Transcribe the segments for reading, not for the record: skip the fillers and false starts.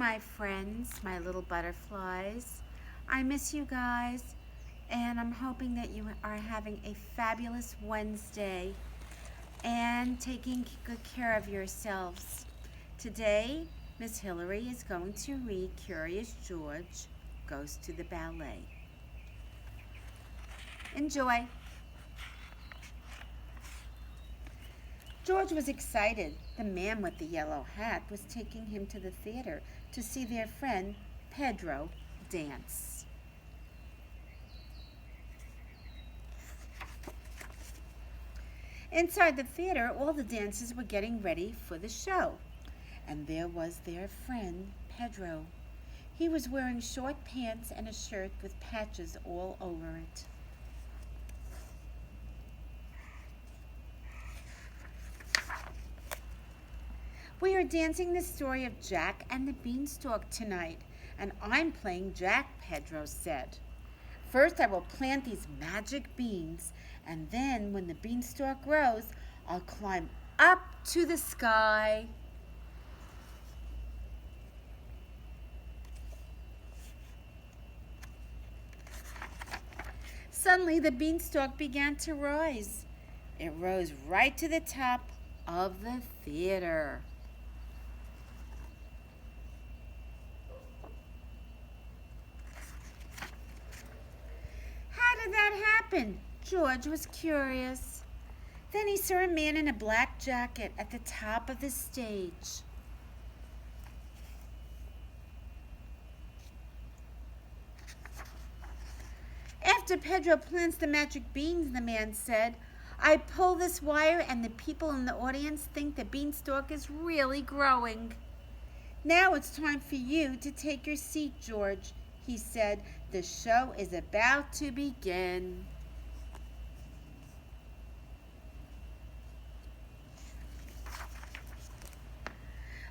My friends, my little butterflies. I miss you guys, and I'm hoping that you are having a fabulous Wednesday and taking good care of yourselves. Today, Miss Hillary is going to read Curious George Goes to the Ballet. Enjoy. George was excited. The man with the yellow hat was taking him to the theater to see their friend Pedro dance. Inside the theater, all the dancers were getting ready for the show. And there was their friend Pedro. He was wearing short pants and a shirt with patches all over it. We are dancing the story of Jack and the Beanstalk tonight, and I'm playing Jack, Pedro said. First I will plant these magic beans, and then when the beanstalk grows, I'll climb up to the sky. Suddenly the beanstalk began to rise. It rose right to the top of the theater. How did that happen? George was curious. Then he saw a man in a black jacket at the top of the stage. After Pedro plants the magic beans, the man said, I pull this wire and the people in the audience think the beanstalk is really growing. Now it's time for you to take your seat, George, he said. The show is about to begin.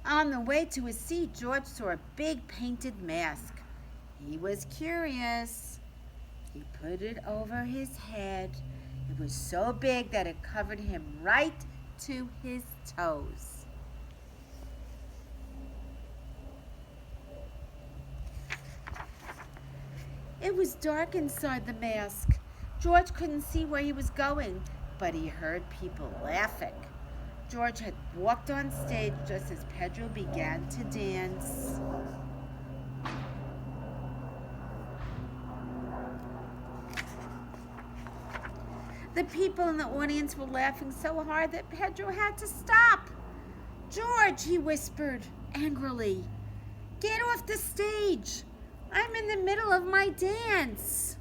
On the way to his seat, George saw a big painted mask. He was curious. He put it over his head. It was so big that it covered him right to his toes. It was dark inside the mask. George couldn't see where he was going, but he heard people laughing. George had walked on stage just as Pedro began to dance. The people in the audience were laughing so hard that Pedro had to stop. George, he whispered angrily, get off the stage. I'm in the middle of my dance.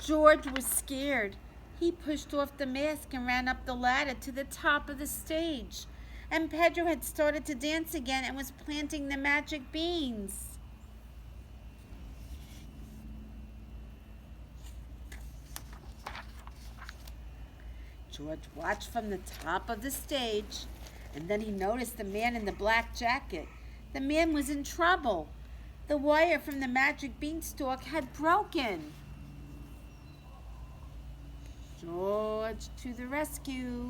George was scared. He pushed off the mask and ran up the ladder to the top of the stage. And Pedro had started to dance again and was planting the magic beans. George watched from the top of the stage, and then he noticed the man in the black jacket. The man was in trouble. The wire from the magic beanstalk had broken. George to the rescue.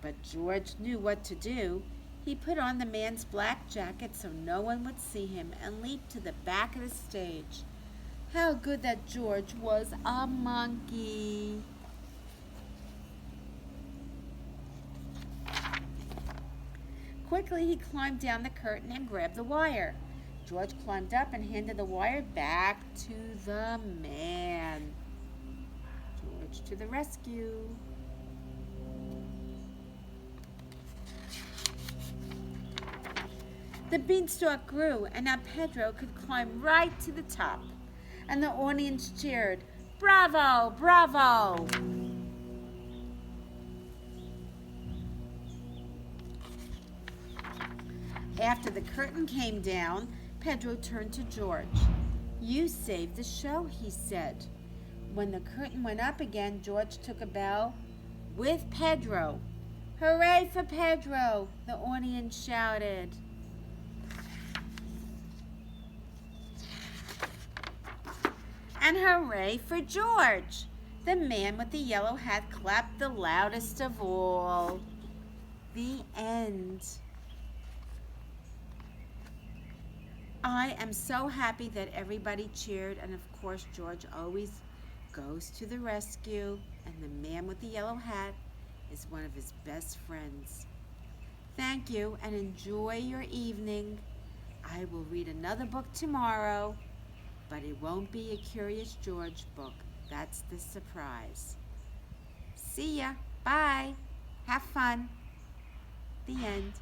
But George knew what to do. He put on the man's black jacket so no one would see him and leaped to the back of the stage. How good that George was a monkey. Quickly he climbed down the curtain and grabbed the wire. George climbed up and handed the wire back to the man. George to the rescue. The beanstalk grew, and now Pedro could climb right to the top. And the audience cheered, bravo, bravo! After the curtain came down, Pedro turned to George. You saved the show, he said. When the curtain went up again, George took a bow with Pedro. Hooray for Pedro, the audience shouted. And hooray for George! The man with the yellow hat clapped the loudest of all. The end. I am so happy that everybody cheered, and of course, George always goes to the rescue, and the man with the yellow hat is one of his best friends. Thank you, and enjoy your evening. I will read another book tomorrow, but it won't be a Curious George book. That's the surprise. See ya. Bye. Have fun. The end.